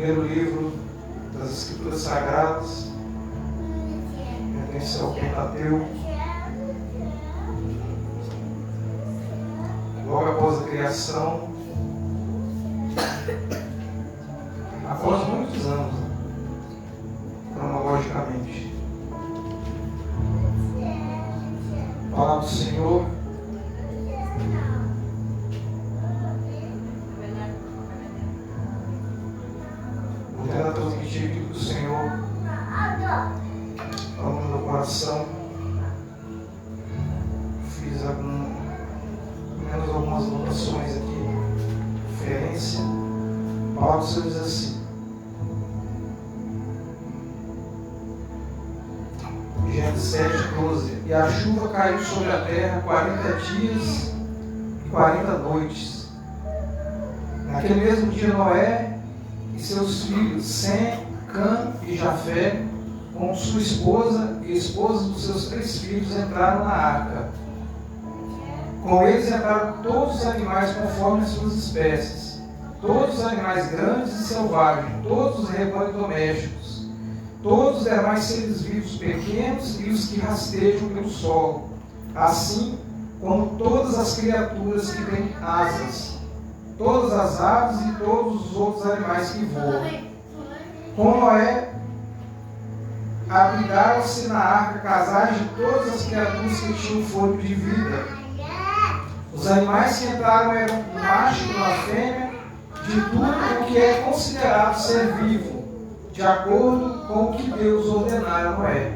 primeiro livro das Escrituras Sagradas, pertence ao Pentateuco. Logo após a criação, após muitos anos, cronologicamente. A palavra do Senhor vou tentar transmitir aquilo do Senhor ao meu coração. Fiz menos algumas anotações aqui, referência. A palavra do Senhor diz assim: Gênesis 7:12. E a chuva caiu sobre a terra 40 dias e 40 noites. Naquele mesmo dia, Noé e seus filhos, Sem, Cã e Jafé, com sua esposa e esposa dos seus 3 filhos, entraram na arca. Com eles entraram todos os animais conforme as suas espécies, todos os animais grandes e selvagens, todos os rebanhos domésticos, todos os demais seres vivos pequenos e os que rastejam pelo solo, assim como todas as criaturas que têm asas, todas as aves e todos os outros animais que voam. Com Noé abrigaram-se na arca casais de todas as criaturas que tinham fôlego de vida. Os animais que entraram eram um macho e uma fêmea, de tudo o que é considerado ser vivo, de acordo com o que Deus ordenara a Noé.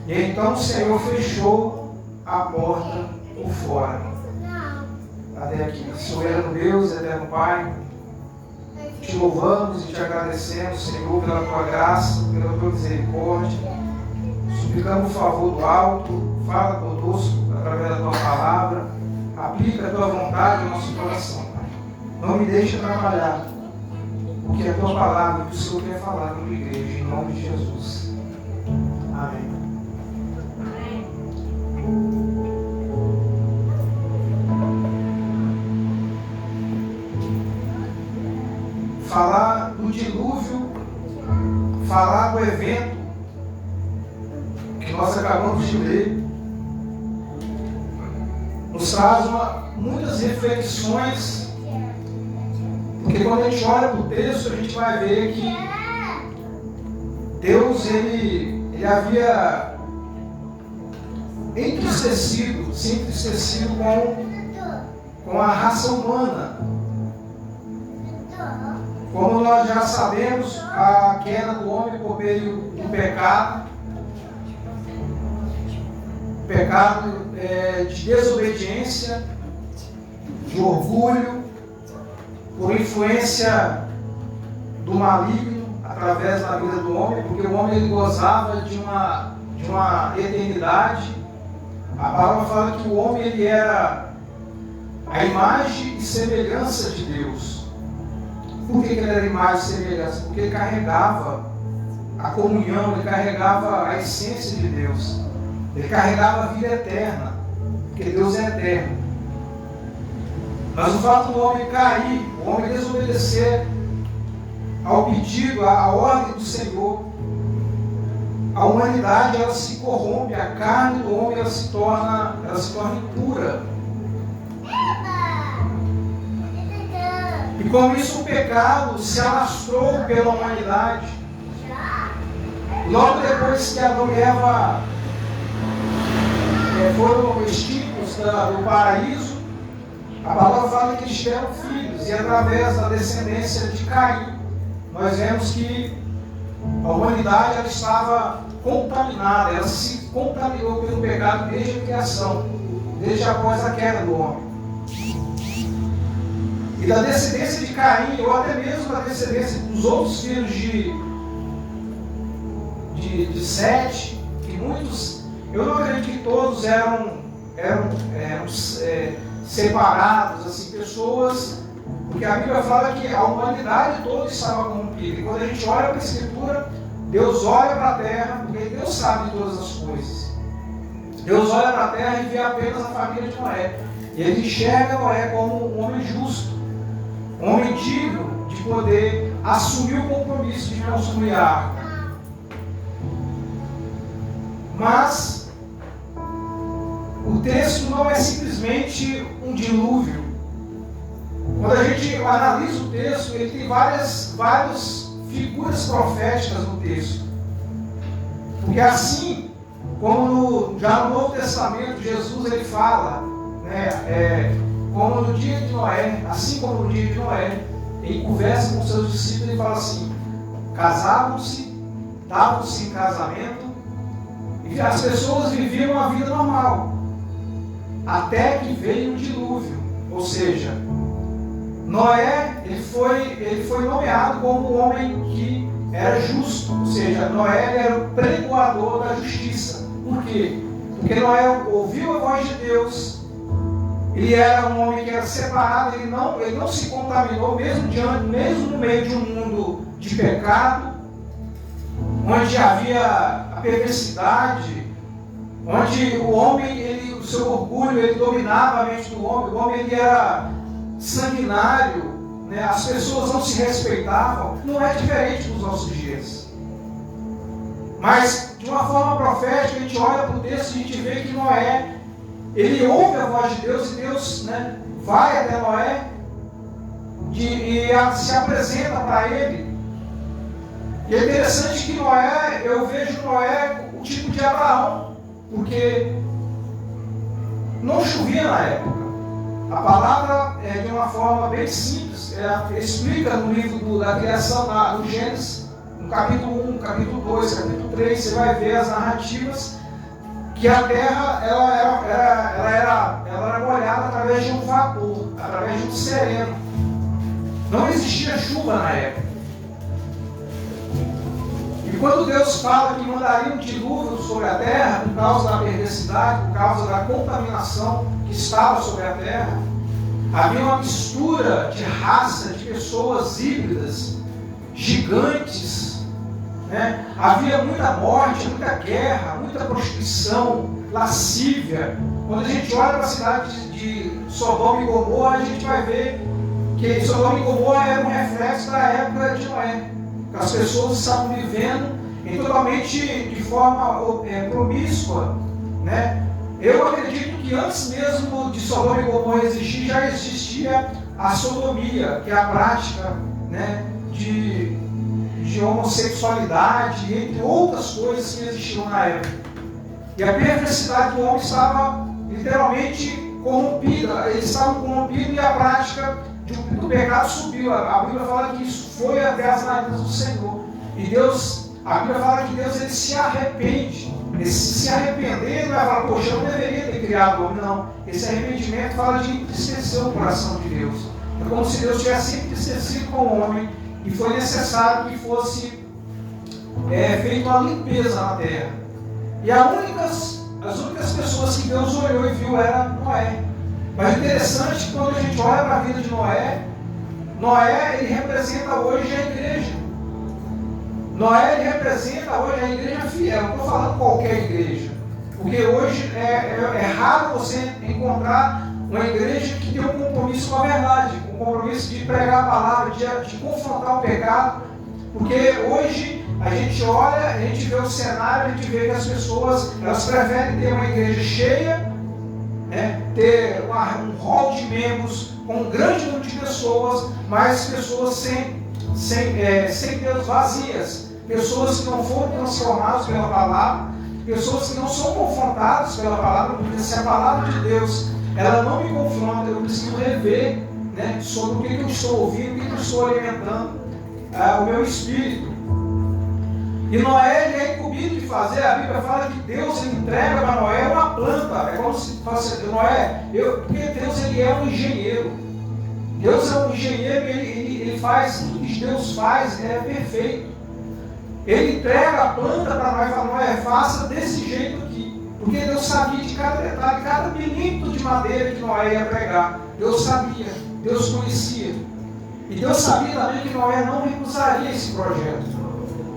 E então o Senhor fechou a porta por fora. Até aqui. Soberano Deus, eterno Pai, te louvamos e te agradecemos, Senhor, pela tua graça, pela tua misericórdia. Suplicamos o favor do alto, fala conosco através da tua palavra, aplica a tua vontade ao nosso coração, Pai. Não me deixe trabalhar, porque é a tua palavra que o Senhor quer falar na tua igreja, em nome de Jesus. Amém. Falar do dilúvio, falar do evento que nós acabamos de ler, nos traz muitas reflexões, porque quando a gente olha para o texto, a gente vai ver que Deus ele havia se entristecido com a raça humana. Como nós já sabemos, a queda do homem por meio do pecado, de desobediência, de orgulho, por influência do maligno através da vida do homem, porque o homem ele gozava de uma eternidade. A palavra fala que o homem ele era a imagem e semelhança de Deus. Por que ele era imagem e semelhança? Porque ele carregava a comunhão, ele carregava a essência de Deus, ele carregava a vida eterna, porque Deus é eterno. Mas o fato do homem cair, o homem desobedecer ao pedido, à ordem do Senhor, a humanidade ela se corrompe, a carne do homem ela se torna impura. E com isso o pecado se alastrou pela humanidade. Logo depois que Adão e Eva foram extintos do paraíso, a palavra fala que eles tiveram filhos, e através da descendência de Caim, nós vemos que a humanidade ela estava contaminada, ela se contaminou pelo pecado desde a criação, desde após a queda do homem. E da descendência de Caim, ou até mesmo da descendência dos outros filhos de Sete, que muitos, eu não acredito que todos eram separados, assim, pessoas, porque a Bíblia fala que a humanidade toda estava corrompida. E quando a gente olha para a Escritura, Deus olha para a terra, porque Deus sabe de todas as coisas. Deus olha para a terra e vê apenas a família de Noé. E ele enxerga Noé como um homem justo, um homem digno de poder assumiu o compromisso de construir a arca. Mas o texto não é simplesmente um dilúvio. Quando a gente analisa o texto, ele tem várias figuras proféticas no texto. Porque assim como já no Novo Testamento, Jesus ele fala, como no dia de Noé, assim como no dia de Noé, ele conversa com seus discípulos e fala assim: casavam-se, davam-se em casamento, e as pessoas viviam uma vida normal, até que veio o dilúvio. Ou seja, Noé ele foi nomeado como um homem que era justo, ou seja, Noé era o pregoador da justiça. Por quê? Porque Noé ouviu a voz de Deus, ele era um homem que era separado, ele não se contaminou, mesmo no meio de um mundo de pecado, onde havia a perversidade, onde o homem, o seu orgulho, ele dominava a mente do homem, o homem ele era sanguinário, as pessoas não se respeitavam. Não é diferente dos nossos dias. Mas, de uma forma profética, a gente olha para o texto e a gente vê que Noé, ele ouve a voz de Deus, e Deus vai até Noé e se apresenta para ele. E é interessante que Noé, eu vejo Noé o tipo de Abraão, porque não chovia na época. A palavra, de uma forma bem simples, explica no livro da criação, no Gênesis, no capítulo 1, capítulo 2, capítulo 3, você vai ver as narrativas, que a terra ela era molhada através de um vapor, através de um sereno. Não existia chuva na época. E quando Deus fala que mandaria um dilúvio sobre a terra, por causa da perversidade, por causa da contaminação que estava sobre a terra, havia uma mistura de raça, de pessoas híbridas, gigantes, havia muita morte, muita guerra, muita prostituição, lascívia. Quando a gente olha para a cidade de Sodoma e Gomorra, a gente vai ver que Sodoma e Gomorra era um reflexo da época de Noé. As pessoas estavam vivendo totalmente de forma promíscua, Eu acredito que antes mesmo de Sodoma e Gomorra existir, já existia a sodomia, que é a prática de homossexualidade, entre outras coisas que existiam na época. E a perversidade do homem estava literalmente corrompida, eles estavam corrompidos, e a prática do pecado subiu. A Bíblia fala que isso foi até as narinas do Senhor. E a Bíblia fala que Deus ele se arrepende. Se arrepender, ele vai falar: poxa, eu não deveria ter criado o homem. Não. Esse arrependimento fala de entristecer o coração de Deus. É como se Deus tivesse entristecido com o homem e foi necessário que fosse feita uma limpeza na terra. E as únicas pessoas que Deus olhou e viu era Noé. Mas o interessante é que quando a gente olha para a vida de Noé ele representa hoje a igreja. Noé ele representa hoje a igreja fiel. Não estou falando qualquer igreja, porque hoje é raro você encontrar uma igreja que tem um compromisso com a verdade, um compromisso de pregar a palavra, de confrontar o pecado. Porque hoje a gente olha, a gente vê o cenário, a gente vê que as pessoas elas preferem ter uma igreja cheia, ter um rol de membros com um grande número de pessoas, mas pessoas sem Deus, vazias, pessoas que não foram transformadas pela palavra, pessoas que não são confrontadas pela palavra. Porque se a palavra de Deus ela não me confronta, eu preciso rever sobre o que eu estou ouvindo, o que eu estou alimentando o meu espírito. E Noé ele é incumbido de fazer. A Bíblia fala que Deus ele entrega para Noé uma planta. É como se fosse Noé, porque Deus ele é um engenheiro. Deus é um engenheiro e ele faz tudo que Deus faz, é perfeito. Ele entrega a planta para Noé e fala: Noé, faça desse jeito aqui. Porque Deus sabia de cada detalhe, cada milímetro de madeira que Noé ia pregar. Deus sabia, Deus conhecia. E Deus sabia também que Noé não recusaria esse projeto.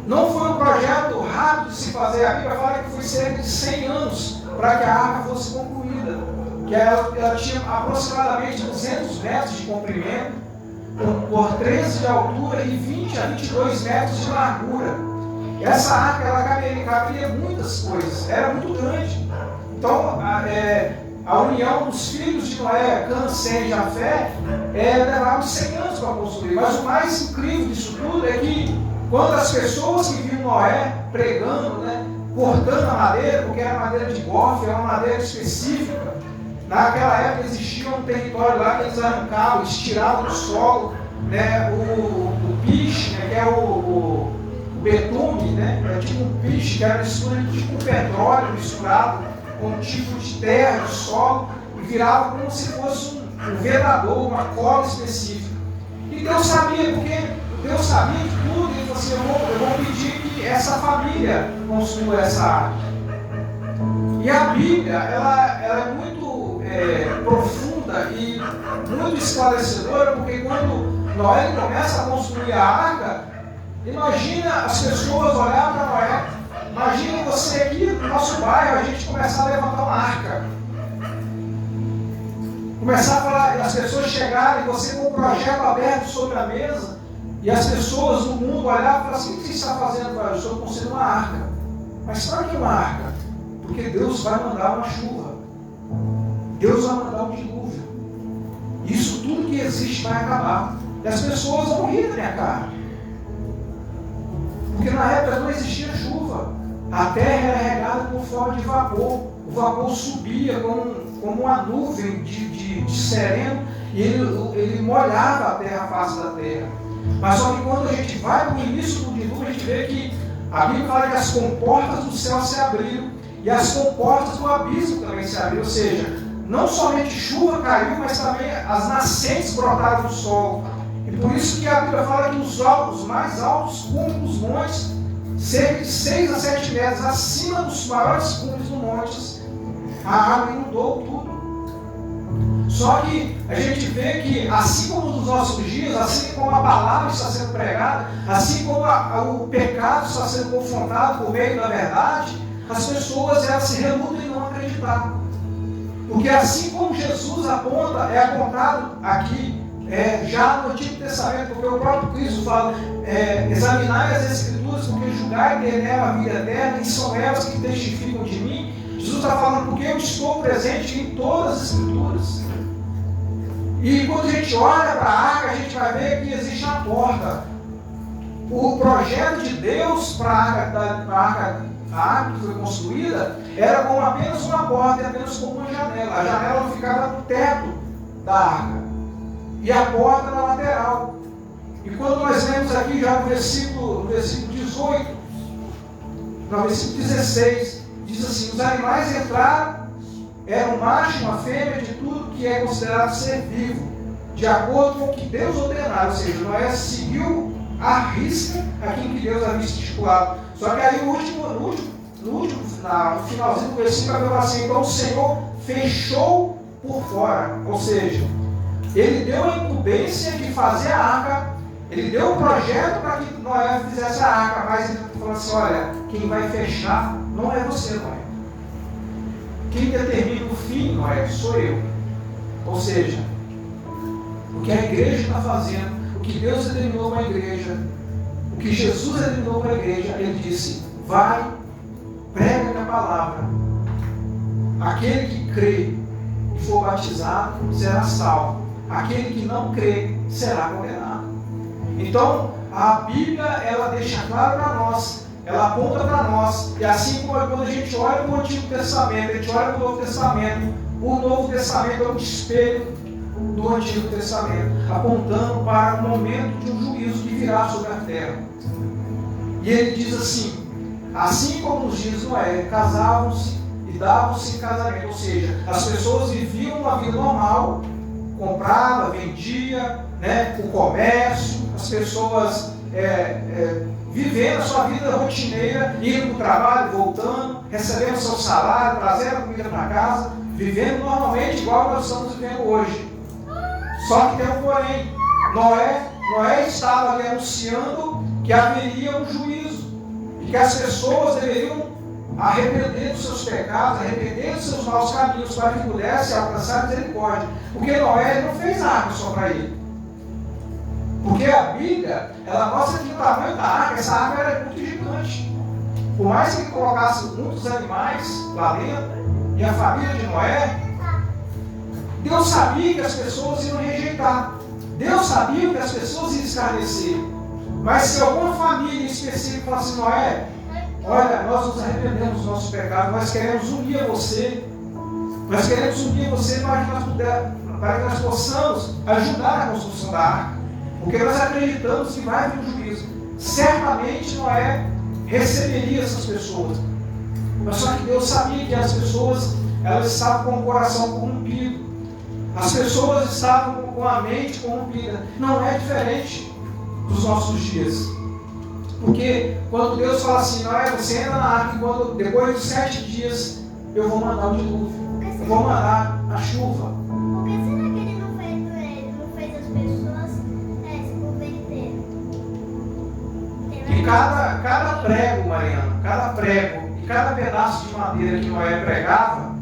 Não foi um projeto rápido de se fazer. A Bíblia fala que foi cerca de 100 anos para que a arca fosse concluída. Que ela tinha aproximadamente 200 metros de comprimento. por 13 de altura e 20 a 22 metros de largura. Essa arca, ela cabia muitas coisas, era muito grande. Então, a união dos filhos de Noé, Cã, Sem e Jafé, levava 100 anos para construir. Mas o mais incrível disso tudo é que, quando as pessoas que viam Noé pregando, né, cortando a madeira, porque era madeira de bofe, era uma madeira específica, naquela época existia um território lá que eles arrancavam, eles tiravam do solo, né, o piche, né, que é o betume, né, é tipo um piche, que era mistura de tipo um petróleo misturado com um tipo de terra, de solo, e virava como se fosse um vedador, uma cola específica. E Deus sabia, porque Deus sabia de tudo, e ele falou assim, eu vou pedir que essa família construa essa arca. E a Bíblia, ela é muito profunda e muito esclarecedora, porque quando Noé começa a construir a arca, imagina as pessoas olhar para Noé, imagina você aqui no nosso bairro, a gente começar a levantar uma arca, começar a falar, as pessoas chegarem, você com o projeto aberto sobre a mesa, e as pessoas do mundo olhar e falar assim, o que você está fazendo? Eu estou construindo uma arca. Mas para que uma arca? Porque Deus vai mandar uma chuva, Deus vai mandar um dilúvio, isso tudo que existe vai acabar, e as pessoas vão rir da minha cara, porque na época não existia chuva, a terra era regada por forma de vapor, o vapor subia como uma nuvem de sereno, e ele molhava a terra, a face da terra. Mas só que quando a gente vai para o início do dilúvio, a gente vê que a Bíblia fala que as comportas do céu se abriram, e as comportas do abismo também se abriram, ou seja, não somente chuva caiu, mas também as nascentes brotaram do solo. E por isso que a Bíblia fala que os mais altos cumes dos montes, cerca de 6 a 7 metros acima dos maiores cumes dos montes, a água inundou tudo. Só que a gente vê que, assim como nos nossos dias, assim como a palavra está sendo pregada, assim como o pecado está sendo confrontado por meio da verdade, as pessoas elas se relutam em não acreditar. Porque assim como Jesus aponta, é apontado aqui, já no Antigo Testamento, porque o próprio Cristo fala, examinai as Escrituras, porque julgai ter nela a vida eterna, e são elas que testificam de mim. Jesus está falando, porque eu estou presente em todas as Escrituras. E quando a gente olha para a arca, a gente vai ver que existe a porta. O projeto de Deus para a arca que foi construída era como apenas uma porta e apenas como uma janela. A janela ficava no teto da arca e a porta na lateral. E quando nós vemos aqui já no versículo 18, no versículo 16, diz assim, os animais entraram, era um macho, uma fêmea, de tudo que é considerado ser vivo, de acordo com o que Deus ordenara. Ou seja, Noé seguiu à risca aquilo que Deus havia estipulado. Só que aí no finalzinho do versículo, vai falar assim, então o Senhor fechou por fora. Ou seja, ele deu a incumbência de fazer a arca, ele deu o projeto para que Noé fizesse a arca, mas ele falou assim, olha, quem vai fechar não é você, Noé. Quem determina o fim, Noé, sou eu. Ou seja, o que a igreja está fazendo, o que Deus determinou para a igreja, o que Jesus determinou para a igreja, ele disse, vai, prega a palavra. Aquele que crê e for batizado será salvo. Aquele que não crê será condenado. Então, a Bíblia, ela deixa claro para nós, ela aponta para nós, e assim como quando a gente olha para o Antigo Testamento, a gente olha para o Novo Testamento, o Novo Testamento é um espelho do Antigo Testamento, apontando para o momento de um juízo que virá sobre a terra. E ele diz assim como nos dias de Noé, casavam-se e davam-se em casamento, ou seja, as pessoas viviam uma vida normal, comprava, vendia, o comércio, as pessoas vivendo a sua vida rotineira, indo para o trabalho, voltando, recebendo seu salário, trazendo a comida para casa, vivendo normalmente igual nós estamos vivendo hoje. Só que tem um porém. Noé estava ali anunciando que haveria um juízo e que as pessoas deveriam arrepender dos seus pecados, arrepender dos seus maus caminhos, para que pudessem alcançar a misericórdia. Porque Noé não fez arca só para ele. Porque a Bíblia, ela mostra que o tamanho da arca, essa arca era muito gigante. Por mais que ele colocasse muitos animais lá dentro, e a família de Noé, Deus sabia que as pessoas iam rejeitar. Deus sabia que as pessoas iam escarnecer. Mas se alguma família em específico falasse, Noé, olha, nós nos arrependemos do nosso pecado, nós queremos unir a você. Nós queremos unir a você para que nós possamos ajudar na construção da arca. Porque nós acreditamos que vai vir um juízo. Certamente Noé receberia essas pessoas. Mas só que Deus sabia que as pessoas, elas estavam com o coração corrompido. As pessoas estavam com a mente corrompida. Não é diferente dos nossos dias. Porque quando Deus fala assim, Noé, você entra na arca e depois de 7 dias eu vou mandar o dilúvio. Eu vou mandar a chuva. Por que será que ele não fez as pessoas se converterem? E cada prego, Mariana, cada prego e cada pedaço de madeira que Noé pregava,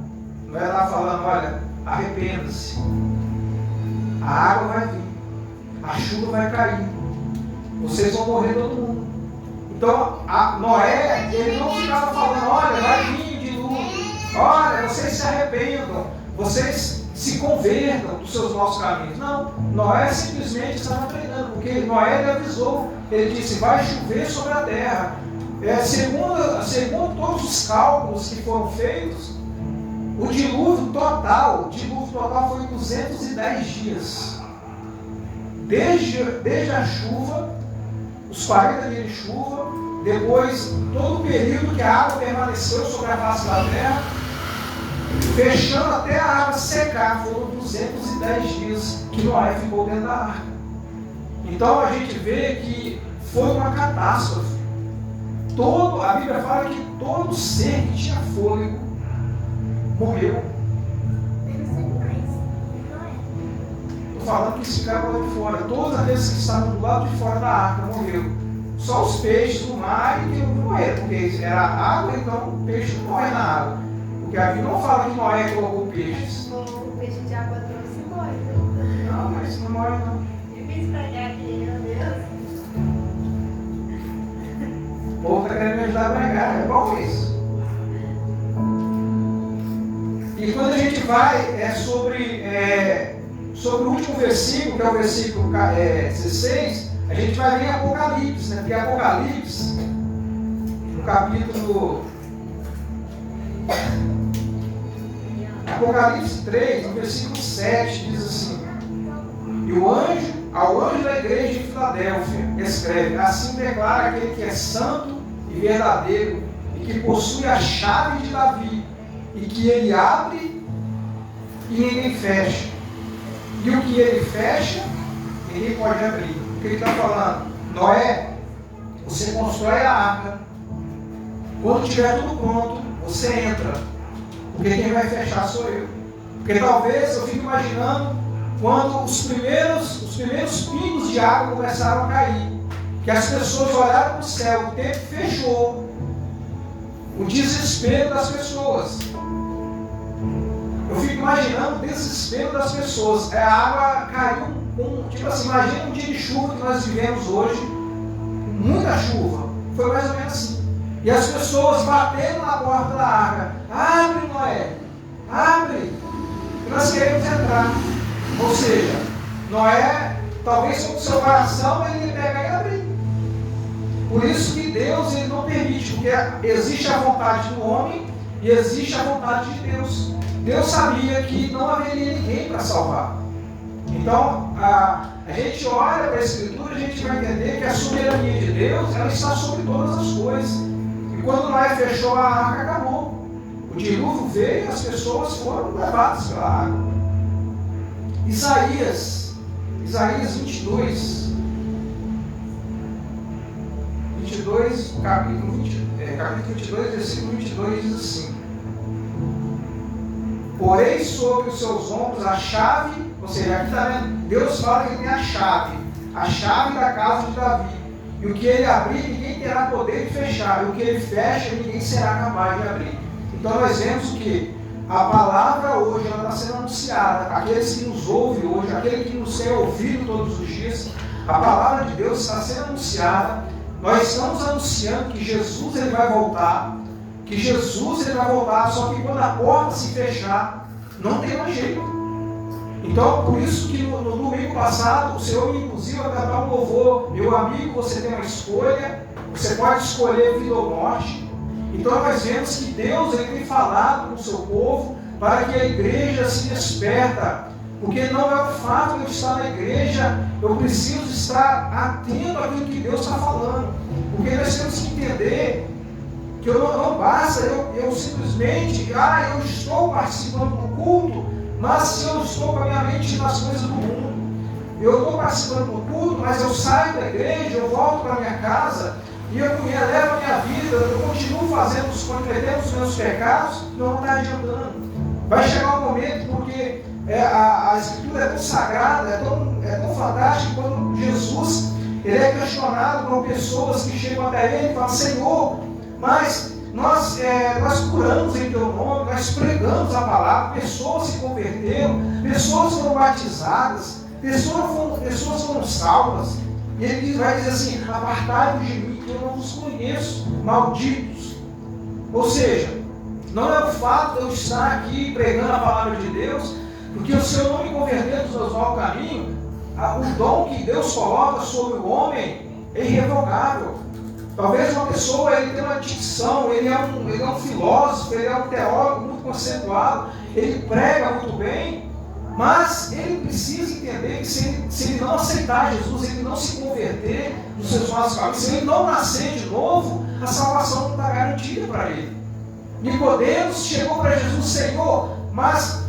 Noé estava falando, olha, arrependa-se. A água vai vir, a chuva vai cair, vocês vão morrer todo mundo. Então, Noé, ele não ficava falando, olha, vai vir o dilúvio, olha, vocês se arrependam, vocês se convertam dos seus maus caminhos. Não, Noé simplesmente estava pregando, porque Noé ele avisou, ele disse, vai chover sobre a terra. Segundo todos os cálculos que foram feitos, o dilúvio total foi 210 dias. Desde a chuva, os 40 dias de chuva, depois todo o período que a água permaneceu sobre a face da terra, fechando até a água secar, foram 210 dias que Noé ficou dentro da arca. Então a gente vê que foi uma catástrofe. A Bíblia fala que todo ser que tinha fôlego morreu. Estou falando que esse cara lá de fora, todas as vezes que estavam do lado de fora da arca morreu. Só os peixes do mar e que não morreram, porque era água, então o peixe não morre na água. Porque a Bíblia não fala que Noé colocou peixes. O peixe de água trouxe morre. Não, mas não morre não. Eu fiz estragar aqui, meu Deus. O povo está querendo me ajudar a pregar, é bom isso. E quando a gente vai sobre o último versículo, que é o versículo 16, a gente vai ver em Apocalipse, né? Porque Apocalipse, no capítulo Apocalipse 3, no versículo 7, diz assim: E ao anjo da igreja de Filadélfia, escreve: Assim declara aquele que é santo e verdadeiro, e que possui a chave de Davi, e que ele abre e ninguém fecha, e o que ele fecha, ninguém pode abrir. O que ele está falando? Noé, você constrói a arca, quando estiver tudo pronto, você entra, porque quem vai fechar sou eu. Porque talvez eu fique imaginando quando os primeiros pingos de água começaram a cair, que as pessoas olharam para o céu, o tempo fechou, o desespero das pessoas. Eu fico imaginando o desespero das pessoas. A água caiu, tipo assim, imagina um dia de chuva que nós vivemos hoje, muita chuva, foi mais ou menos assim. E as pessoas bateram na porta da arca: abre, Noé, abre, que nós queremos entrar. Ou seja, Noé, talvez com o seu coração, ele ia pegar e abrir. Por isso que Deus ele não permite, porque existe a vontade do homem e existe a vontade de Deus. Deus sabia que não haveria ninguém para salvar. Então, a gente olha para a Escritura e a gente vai entender que a soberania de Deus, ela está sobre todas as coisas. E quando Noé fechou a arca, acabou. O dilúvio veio e as pessoas foram levadas pela água. Isaías 22, capítulo 22, versículo 22 diz assim: Porei sobre os seus ombros a chave, ou seja, aqui está vendo, Deus fala que ele tem a chave da casa de Davi. E o que ele abrir, ninguém terá poder de fechar. E o que ele fecha, ninguém será capaz de abrir. Então nós vemos que a palavra hoje ela está sendo anunciada. Aqueles que nos ouvem hoje, aquele que nos tem ouvido todos os dias, A palavra de Deus está sendo anunciada. Nós estamos anunciando que Jesus ele vai voltar. Que Jesus ele vai voltar. Só que quando a porta se fechar, não tem mais jeito. Então, por isso que no domingo passado, o Senhor me induziu a cantar um louvor. Meu amigo, você tem uma escolha. Você pode escolher vida ou morte. Então, nós vemos que Deus ele tem falado com o seu povo para que a igreja se desperta. Porque não é o fato de eu estar na igreja, eu preciso estar atento àquilo que Deus está falando. Porque nós temos que entender que não basta eu simplesmente, eu estou participando do culto, mas se eu estou com a minha mente nas coisas do mundo, eu estou participando do culto, mas eu saio da igreja, eu volto para a minha casa, e eu levo a minha vida, eu continuo cometendo os meus pecados, não está adiantando. Vai chegar um momento, porque a Escritura é tão sagrada, é tão fantástica, quando Jesus ele é questionado por pessoas que chegam até ele e falam: Senhor, mas nós curamos em teu nome, nós pregamos a palavra, pessoas se converteram, pessoas foram batizadas, pessoas foram salvas. E ele vai dizer assim: apartai-vos de mim, que eu não vos conheço, malditos. Ou seja, não é o fato de eu estar aqui pregando a palavra de Deus, porque se eu não me converter dos meus maus caminhos, o dom que Deus coloca sobre o homem é irrevogável. Talvez uma pessoa ele tenha uma dicção, ele é um filósofo, ele é um teólogo muito conceituado, ele prega muito bem, mas ele precisa entender que se ele não aceitar Jesus, ele não se converter dos seus maus caminhos, se ele não nascer de novo, a salvação não está garantida para ele. Nicodemos chegou para Jesus: Senhor, mas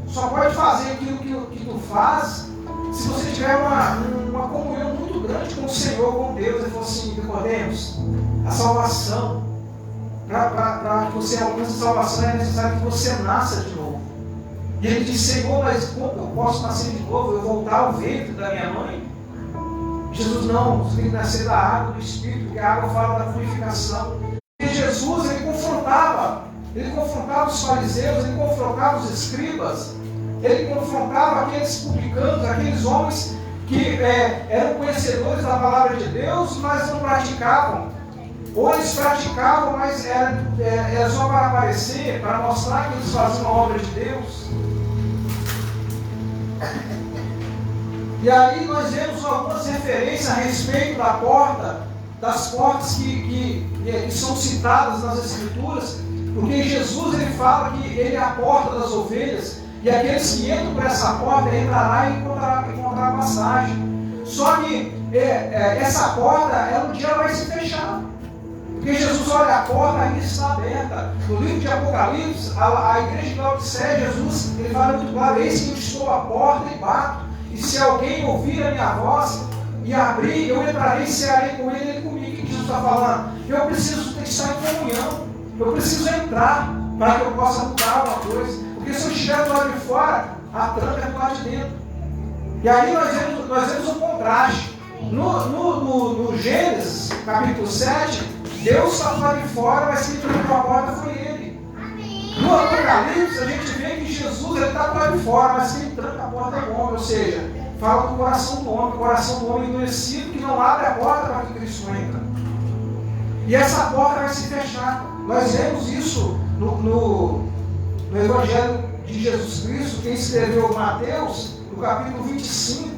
só pode fazer aquilo que tu faz se você tiver uma comunhão muito grande com o Senhor, com Deus. Ele falou assim: Nicodemos, a salvação, para que você alcance a salvação, é necessário que você nasça de novo. E ele disse: Senhor, mas como eu posso nascer de novo? Eu voltar ao ventre da minha mãe? Jesus: não, você tem que nascer da água do Espírito, porque a água fala da purificação. E Jesus, ele confrontava os fariseus, ele confrontava os escribas, ele confrontava aqueles publicanos, aqueles homens que eram conhecedores da palavra de Deus, mas não praticavam. Ou eles praticavam, mas era só para aparecer, para mostrar que eles faziam a obra de Deus. E aí nós vemos algumas referências a respeito da porta, das portas que são citadas nas Escrituras, porque Jesus ele fala que ele é a porta das ovelhas, e aqueles que entram por essa porta entrará e encontrará passagem. Só que essa porta, um dia ela vai se fechar. Porque Jesus olha, a porta ainda está aberta. No livro de Apocalipse, a igreja de Laodiceia, Jesus ele fala muito claro: eis que eu estou à porta e bato. E se alguém ouvir a minha voz e abrir, eu entrarei e cearei com ele e ele comigo. O que Jesus está falando? Eu preciso estar em comunhão. Eu preciso entrar para que eu possa mudar alguma coisa. Porque se eu estiver do lado de fora, a tranca é do lado de dentro. E aí nós vemos um contraste. No Gênesis, capítulo 7, Deus está do lado de fora, mas quem trancou a porta foi ele. No Apocalipse, a gente vê que Jesus está do lado de fora, mas quem tranca a porta é o homem. Ou seja, fala do coração do homem, o coração do homem endurecido, que não abre a porta para que Cristo entra. E essa porta vai se fechar. Nós vemos isso no Evangelho de Jesus Cristo, quem escreveu Mateus, no capítulo 25.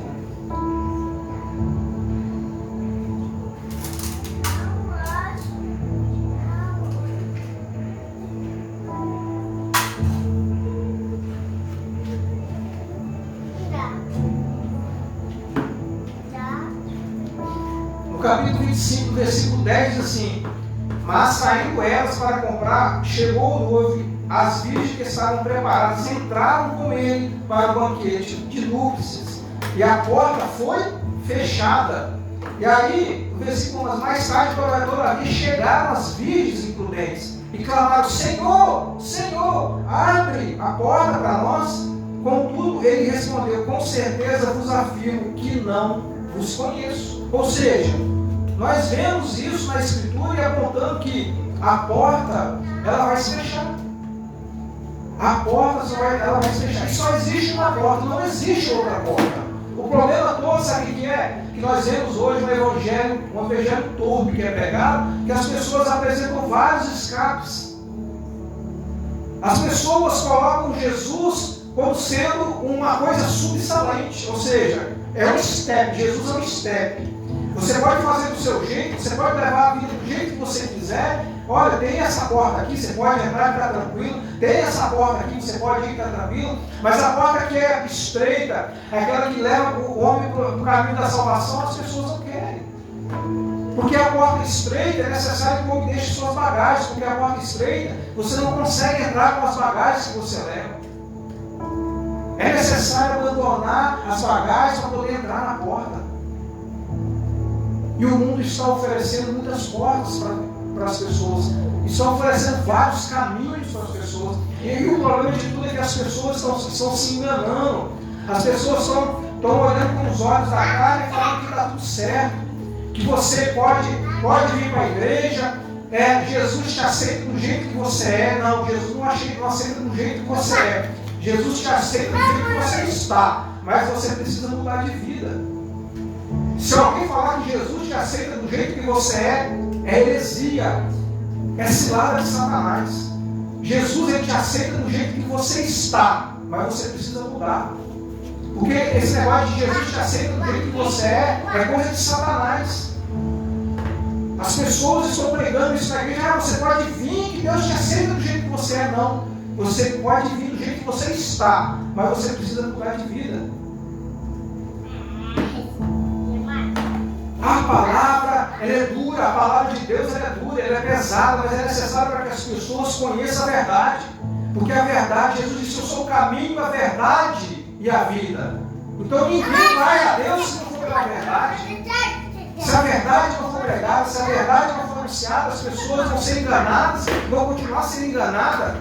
No capítulo 25, versículo 10, diz assim: mas saindo elas para comprar, chegou o noivo, as virgens que estavam preparadas entraram com ele para o banquete de núpcias, e a porta foi fechada. E aí, o versículo mais tarde, todavia chegaram as virgens imprudentes e clamaram: Senhor, Senhor, abre a porta para nós. Contudo, ele respondeu: com certeza vos afirmo que não vos conheço. Ou seja, nós vemos isso na Escritura e apontando que a porta ela vai se fechar. A porta ela vai se fechar. E só existe uma porta, não existe outra porta. O problema todo, sabe o que é? Que nós vemos hoje um evangelho torpe que é pregado, que as pessoas apresentam vários escapes. As pessoas colocam Jesus como sendo uma coisa subsalente, ou seja, é um step, Jesus é um step. Você pode fazer do seu jeito, você pode levar a vida do jeito que você quiser. Olha, tem essa porta aqui, você pode entrar e ficar tranquilo. Tem essa porta aqui, você pode ir e ficar tranquilo. Mas a porta que é estreita, é aquela que leva o homem para o caminho da salvação, as pessoas não querem. Porque a porta estreita é necessário que o homem deixe suas bagagens. Porque a porta estreita, você não consegue entrar com as bagagens que você leva. É necessário abandonar as bagagens para poder entrar na porta. E o mundo está oferecendo muitas portas para as pessoas. Está oferecendo vários caminhos para as pessoas. E o problema de tudo é que as pessoas estão se enganando. As pessoas estão olhando com os olhos da cara e falando que está tudo certo. Que você pode vir para a igreja. Jesus te aceita do jeito que você é. Não, Jesus não aceita do jeito que você é. Jesus te aceita do jeito que você está. Mas você precisa mudar de vida. Se alguém falar que Jesus te aceita do jeito que você é heresia, é cilada de Satanás. Jesus ele te aceita do jeito que você está, mas você precisa mudar. Porque esse negócio de Jesus te aceita do jeito que você é coisa de Satanás. As pessoas estão pregando isso na igreja. Você pode vir que Deus te aceita do jeito que você é. Não, você pode vir do jeito que você está, mas você precisa mudar de vida. A palavra, ela é dura, a palavra de Deus ela é dura, ela é pesada, mas é necessário para que as pessoas conheçam a verdade. Porque a verdade, Jesus disse, eu sou o caminho, a verdade e a vida. Então ninguém vai a Deus se não for pela verdade. Se a verdade não for pregada, se a verdade não for anunciada, as pessoas vão ser enganadas, vão continuar sendo enganadas.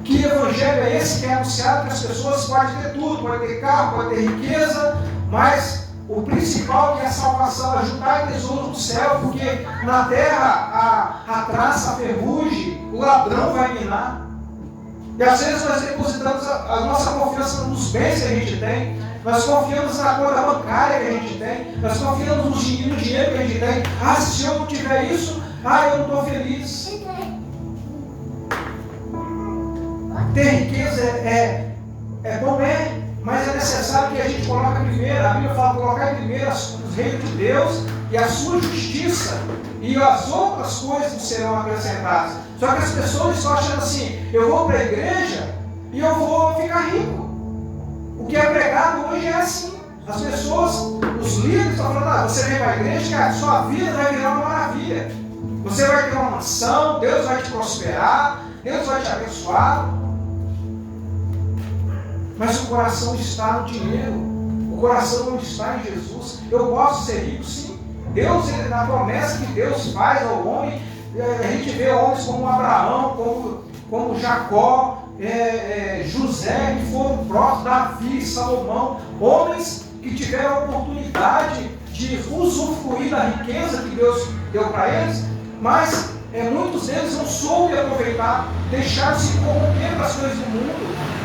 Que evangelho é esse que é anunciado que as pessoas podem ter tudo, podem ter carro, podem ter riqueza, mas o principal que é a salvação, é juntar tesouros no céu, porque na terra a traça, a ferrugem, o ladrão vai minar. E às vezes nós depositamos a nossa confiança nos bens que a gente tem, nós confiamos na conta bancária que a gente tem, nós confiamos no dinheiro que a gente tem. Se eu não tiver isso, eu não estou feliz. Ter riqueza é bom, mas é necessário que a gente coloque primeiro, a Bíblia fala colocar primeiro os reinos de Deus e a sua justiça, e as outras coisas serão acrescentadas. Só que as pessoas estão achando assim, eu vou para a igreja e eu vou ficar rico. O que é pregado hoje é assim. As pessoas, os líderes estão falando, você vem para a igreja que a sua vida vai virar uma maravilha. Você vai ter uma mansão, Deus vai te prosperar, Deus vai te abençoar. Mas o coração está no dinheiro. O coração não está em Jesus. Eu posso ser rico, sim. Deus, na promessa que Deus faz ao homem, a gente vê homens como Abraão, como Jacó, José, que foram próximos, Davi, Salomão, homens que tiveram a oportunidade de usufruir da riqueza que Deus deu para eles, mas muitos deles não soube aproveitar, deixaram-se corromper para as coisas do mundo.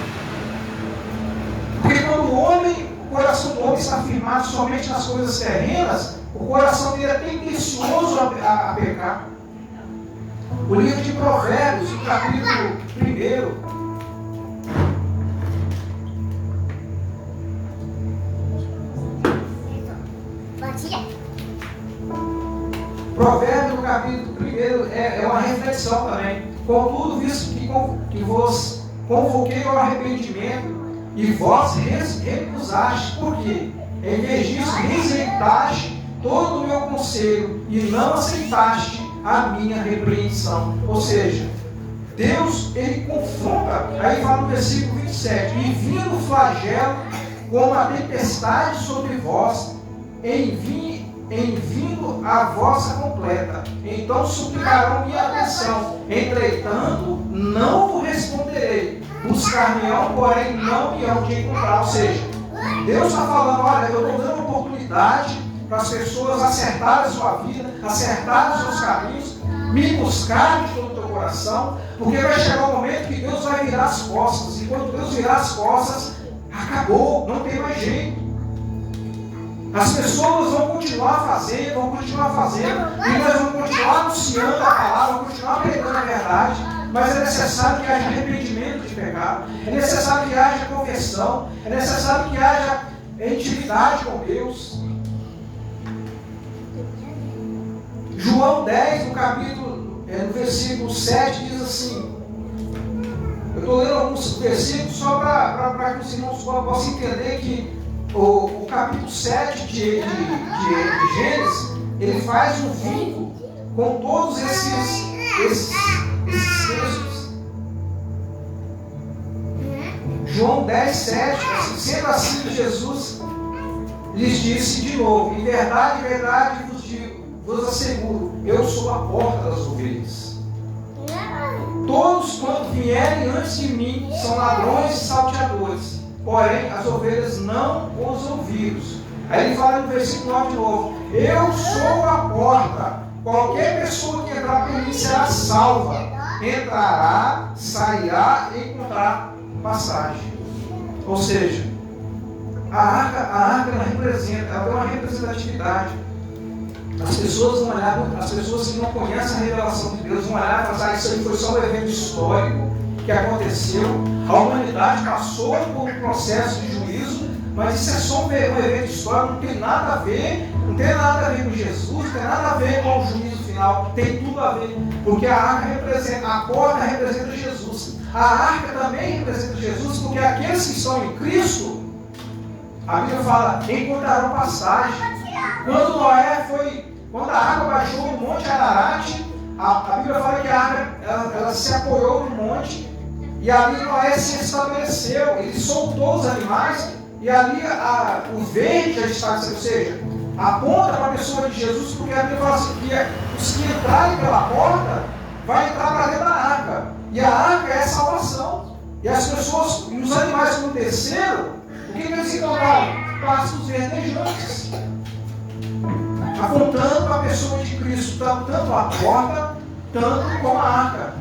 Porque quando o coração do homem está firmado somente nas coisas terrenas, o coração dele é tendencioso a pecar. O livro de Provérbios, no capítulo 1. Provérbio, no capítulo 1, é uma reflexão também. Contudo, visto que vos convoquei ao arrependimento, e vós recusaste, por quê? Em vez disso, rejeitaste todo o meu conselho e não aceitaste a minha repreensão. Ou seja, Deus, ele confronta, aí fala no versículo 27, e vindo o flagelo como a tempestade sobre vós, em vindo a vossa completa, então suplicarão minha atenção, entretanto não vos responderei. Buscar-me-ão, porém não me hão de encontrar. Ou seja, Deus está falando, olha, eu estou dando oportunidade para as pessoas acertarem a sua vida, acertarem os seus caminhos, me buscarem de todo o teu coração, porque vai chegar um momento que Deus vai virar as costas, e quando Deus virar as costas, Acabou, não tem mais jeito. As pessoas vão continuar fazendo, e nós vamos continuar anunciando a palavra, vamos continuar pregando a verdade, mas é necessário que haja arrependimento de pecado, é necessário que haja conversão, é necessário que haja intimidade com Deus. João 10, no versículo 7, diz assim. Eu estou lendo alguns versículos só para que os irmãos possam entender que o capítulo 7 de Gênesis, ele faz um vínculo com todos esses textos. João 10, 7, assim, sendo assim, Jesus lhes disse de novo: em verdade, vos digo, vos asseguro, eu sou a porta das ovelhas. Todos quanto vierem antes de mim são ladrões e salteadores, porém as ovelhas não os ouviram. Aí ele fala no versículo 9 de novo: eu sou a porta, qualquer pessoa que entrar por mim será salva, entrará, sairá e encontrará passagem. Ou seja, a arca ela tem uma representatividade. As pessoas vão olhar, as pessoas que não conhecem a revelação de Deus vão olhar e falar: isso aí foi só um evento histórico que aconteceu, a humanidade passou por um processo de juízo, mas isso é só um evento histórico, não tem nada a ver, com Jesus, não tem nada a ver com o juízo final, tem tudo a ver, porque a arca representa, a porta representa Jesus, a arca também representa Jesus, porque aqueles que estão em Cristo, a Bíblia fala, encontrarão passagem. Quando a água baixou no Monte Ararat, a Bíblia fala que a arca ela se apoiou no monte e ali Noé se estabeleceu, ele soltou os animais e ali o verde já está, ou seja, aponta para a pessoa de Jesus, porque a Bíblia fala assim, que os que entrarem pela porta vai entrar para dentro da arca, e a arca é a salvação, e as pessoas, e os animais que desceram, o que eles encontraram? Pastos verdejantes, apontando para a pessoa de Cristo, tanto a porta, tanto como a arca.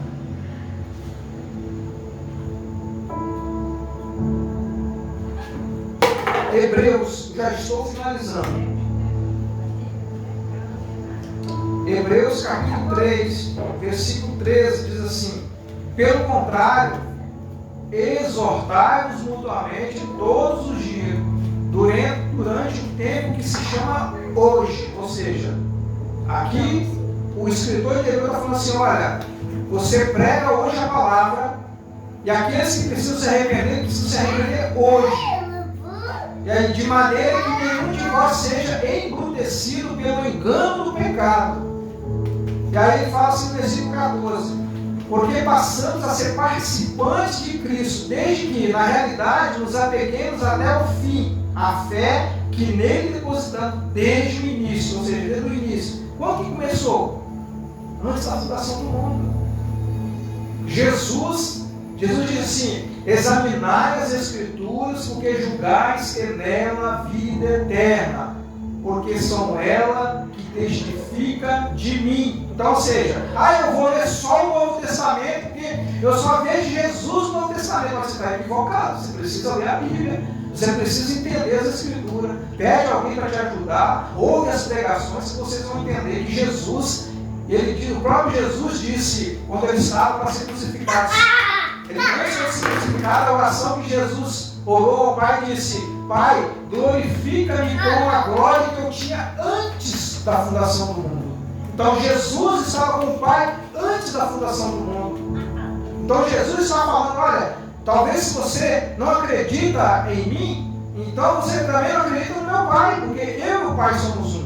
Hebreus, já estou finalizando. Hebreus capítulo 3, versículo 13, diz assim: pelo contrário, exortai-vos mutuamente todos os dias, durante o tempo que se chama hoje. Ou seja, aqui o escritor de Hebreus está falando assim: olha, você prega hoje a palavra, e aqueles que precisam se arrepender hoje. E aí, de maneira que nenhum de vós seja embrutecido pelo engano do pecado. E aí ele fala assim no versículo 14: porque passamos a ser participantes de Cristo, desde que, na realidade, nos apeguemos até o fim, a fé que nele depositamos desde o início, ou seja, desde o início. Quando que começou? Antes da fundação do mundo. Jesus diz assim: examinai as Escrituras, porque julgais que nela a vida eterna, porque são ela que testifica de mim. Então, ou seja, eu vou ler só o Novo Testamento, porque eu só vejo Jesus no Novo Testamento. Mas você está equivocado, você precisa ler a Bíblia, você precisa entender as Escrituras, pede alguém para te ajudar, ouve as pregações, que vocês vão entender que Jesus, o próprio Jesus disse, quando ele estava para ser crucificado, ele antes de ser crucificado, a oração que Jesus orou ao Pai e disse: Pai, glorifica-me com a glória que eu tinha antes da fundação do mundo. Então Jesus estava com o Pai antes da fundação do mundo. Então Jesus estava falando: olha, talvez se você não acredita em mim, então você também não acredita no meu Pai, porque eu e o Pai somos um.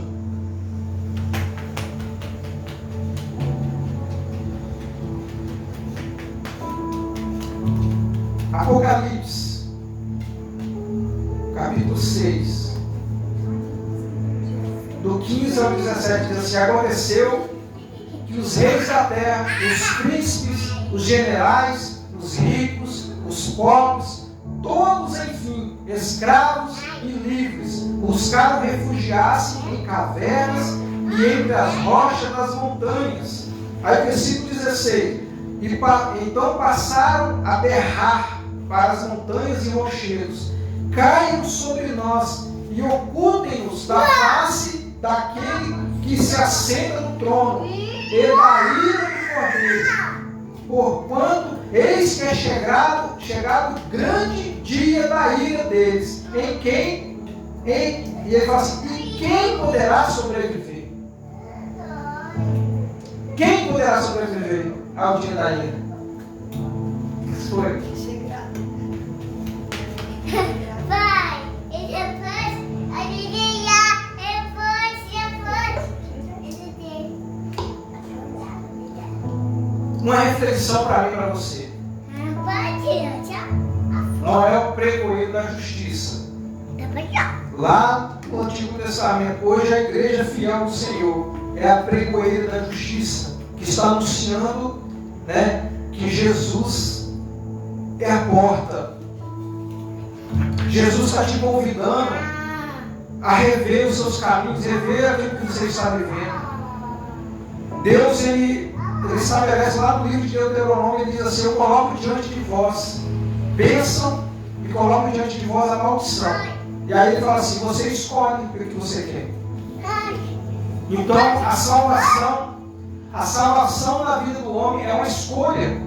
Apocalipse, capítulo 6, do 15 ao 17, diz assim: aconteceu que os reis da terra, os príncipes, os generais, os ricos, os pobres, todos, enfim, escravos e livres, buscaram refugiar-se em cavernas e entre as rochas das montanhas. Aí o versículo 16: então passaram a berrar para as montanhas e rochedos: caiam sobre nós e ocultem-nos da face daquele que se assenta no trono e da ira do Cordeiro. Porquanto eis que é chegado o grande dia da ira deles, e ele fala assim, e quem poderá sobreviver? Quem poderá sobreviver ao dia da ira? Isso foi. Vai, e depois a gente Uma reflexão para mim e para você. Não é o pregoeiro da justiça. Lá no Antigo Testamento, hoje a igreja fiel do Senhor é a pregoeira da justiça, que está anunciando, né, que Jesus é a porta. Jesus está te convidando a rever os seus caminhos, rever aquilo que você está vivendo. Deus, ele estabelece lá no livro de Deuteronômio, ele diz assim, eu coloco diante de vós bênção e coloco diante de vós a maldição. E aí ele fala assim, você escolhe o que você quer. Então a salvação da vida do homem é uma escolha.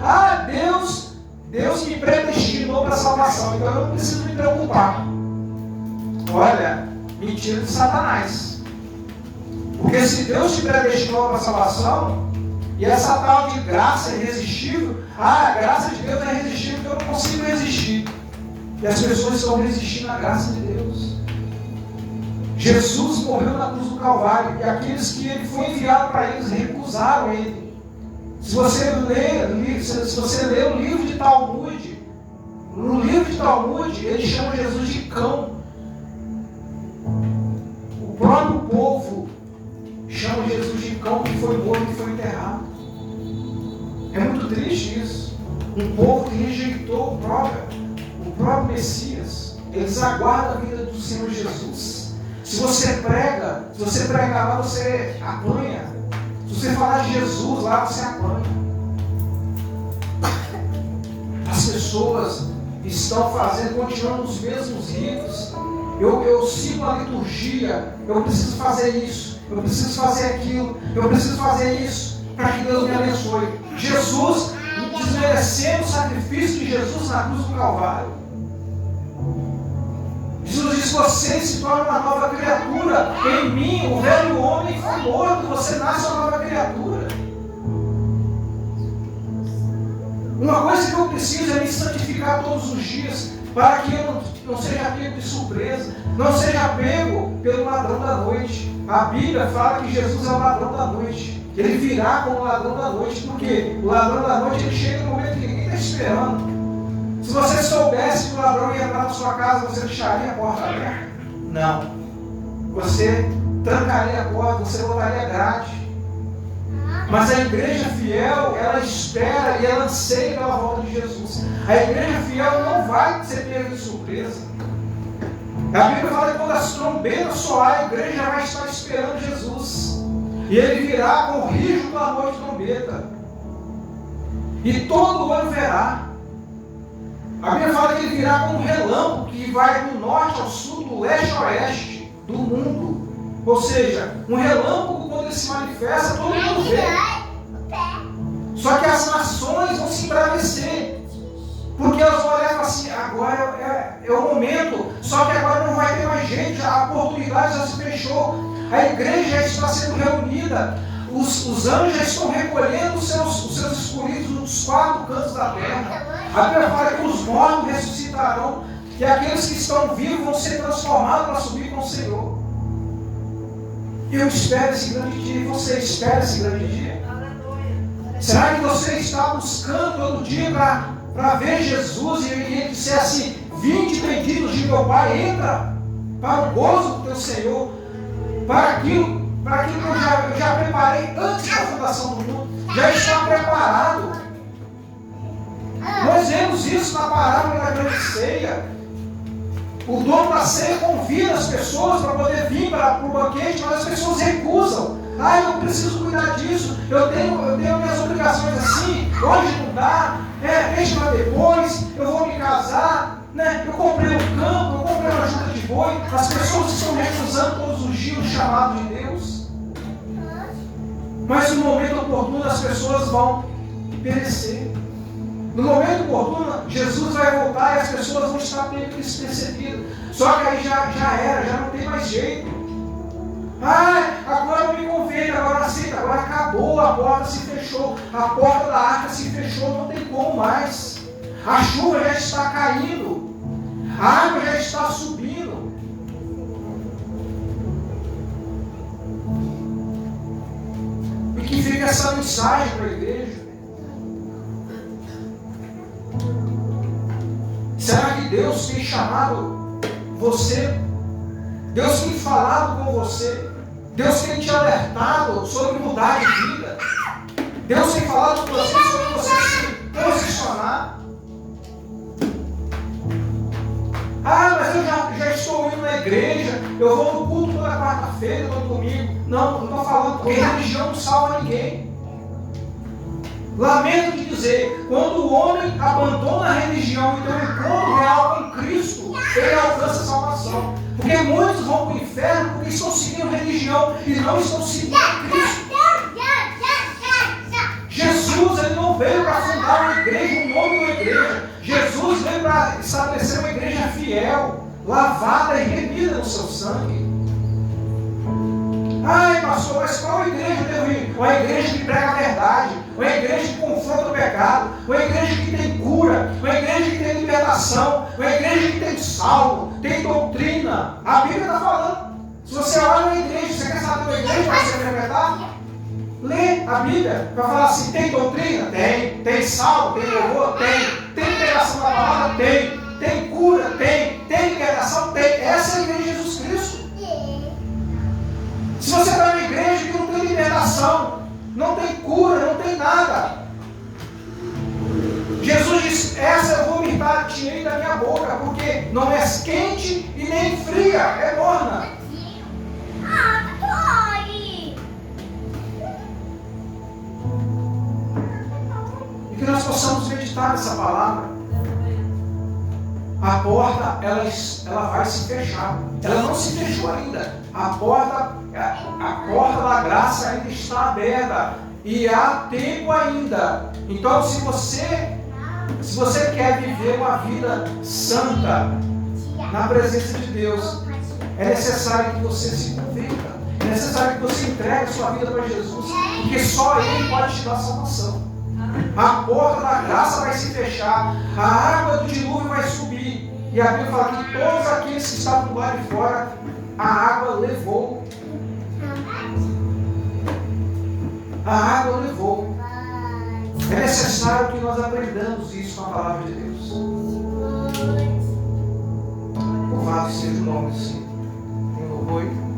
Ah, Deus me predestinou para a salvação, então eu não preciso me preocupar. Olha, mentira de Satanás. Porque se Deus te predestinou para a salvação, e essa tal de graça irresistível, a graça de Deus é irresistível, porque eu não consigo resistir. E as pessoas estão resistindo à graça de Deus. Jesus morreu na cruz do Calvário, e aqueles que ele foi enviado para eles recusaram ele. Se você ler o livro de Talmud, no livro de Talmud, ele chama Jesus de cão. O próprio povo chama Jesus de cão que foi morto e foi enterrado. É muito triste isso. Um povo que rejeitou o próprio Messias. Eles aguardam a vida do Senhor Jesus. Se você pregar lá, você apanha. Se você falar de Jesus lá, você apanha. As pessoas estão continuando os mesmos ritos. Eu sigo a liturgia, eu preciso fazer isso, eu preciso fazer aquilo, eu preciso fazer isso, para que Deus me abençoe. Jesus, desmerecendo o sacrifício de Jesus na cruz do Calvário. Jesus diz, você se torna uma nova criatura. Em mim, o velho homem foi morto, você nasce uma nova criatura. Uma coisa que eu preciso é me santificar todos os dias, para que eu não seja pego de surpresa, não seja pego pelo ladrão da noite. A Bíblia fala que Jesus é o ladrão da noite. Ele virá como o ladrão da noite, porque o ladrão da noite ele chega no momento que ninguém está esperando. Se você soubesse que o ladrão ia entrar na sua casa, você deixaria a porta aberta? Não. Você trancaria a porta, você botaria grade. Mas a igreja fiel, ela espera e ela anseia pela volta de Jesus. A igreja fiel não vai ser pega de surpresa. A Bíblia fala que quando as trombetas soarem, a igreja já vai estar esperando Jesus. E ele virá com o rijo da noite trombeta. E todo olho verá. A Bíblia fala que ele virá como um relâmpago que vai do norte ao sul, do leste ao oeste do mundo. Ou seja, um relâmpago, quando ele se manifesta, todo mundo vê. Só que as nações vão se embravecer. Porque elas vão olhar e falar assim, agora é o momento. Só que agora não vai ter mais gente, a oportunidade já se fechou. A igreja já está sendo reunida. Os anjos já estão recolhendo os seus escolhidos nos 4 cantos da terra. A Bíblia fala que os mortos ressuscitarão, e aqueles que estão vivos vão ser transformados para subir com o Senhor. Eu espero esse grande dia, e você espera esse grande dia. Será que você está buscando todo dia para ver Jesus e ele disser assim, 20 benditos de meu Pai, entra para o gozo do teu Senhor, para aquilo que eu já preparei antes da fundação do mundo, já está preparado. Nós vemos isso na parábola da grande ceia. O dono da ceia convida as pessoas para poder vir para o banquete, mas as pessoas recusam. Ah, eu preciso cuidar disso. Eu tenho minhas obrigações assim. Hoje não dá. Deixa para depois. Eu vou me casar. Né? Eu comprei um campo, eu comprei uma junta de boi. As pessoas estão recusando todos os dias o chamado de Deus. Mas no momento oportuno as pessoas vão perecer. No momento oportuno, Jesus vai voltar e as pessoas vão estar meio que despercebidas. Só que aí já era, já não tem mais jeito. Agora não me convém, agora aceita, agora acabou, a porta se fechou, a porta da arca se fechou, não tem como mais. A chuva já está caindo, a água já está subindo. E que fica essa mensagem para a igreja? Será que Deus tem chamado você? Deus tem falado com você? Deus tem te alertado sobre mudar de vida? Deus tem falado com você sobre você se posicionar? Mas eu já estou indo na igreja, eu vou no culto toda quarta-feira, todo domingo. Não estou falando, porque religião não salva ninguém. Lamento de dizer, quando o homem abandona a religião e tem um encontro real com Cristo, ele alcança a salvação. Porque muitos vão para o inferno porque estão seguindo religião e não estão seguindo Cristo. Jesus, ele não veio para fundar uma igreja, um nome de uma igreja. Jesus veio para estabelecer uma igreja fiel, lavada e remida no seu sangue. Pastor, mas qual igreja devo ir? Uma igreja que prega a verdade, uma igreja que confronta o pecado, uma igreja que tem cura, uma igreja que tem libertação, uma igreja que tem salvo, tem doutrina. A Bíblia está falando. Se você olha na igreja, você quer saber da igreja para você frequentar? Lê a Bíblia, vai falar assim, tem doutrina? Tem salvo, tem louvor? Tem pregação da palavra? Tem cura? Tem libertação? Tem. Essa é a igreja de Jesus Cristo. Se você está na igreja que não tem libertação, não tem cura, não tem nada, Jesus disse, essa eu vou tirei da minha boca, porque não é quente e nem fria, é morna. E que nós possamos meditar nessa palavra. A porta, ela vai se fechar. Ela não se fechou ainda. A porta da graça ainda está aberta. E há tempo ainda. Então, se você quer viver uma vida santa na presença de Deus, é necessário que você se converta. É necessário que você entregue a sua vida para Jesus. Porque só Ele pode te dar salvação. A porta da graça vai se fechar. A água do dilúvio vai subir. E a Bíblia fala que todos aqueles que estavam do lado de fora, a água levou. A água levou. É necessário que nós aprendamos isso com a palavra de Deus. Louvado seja o nome do Senhor. Tem louvor aí?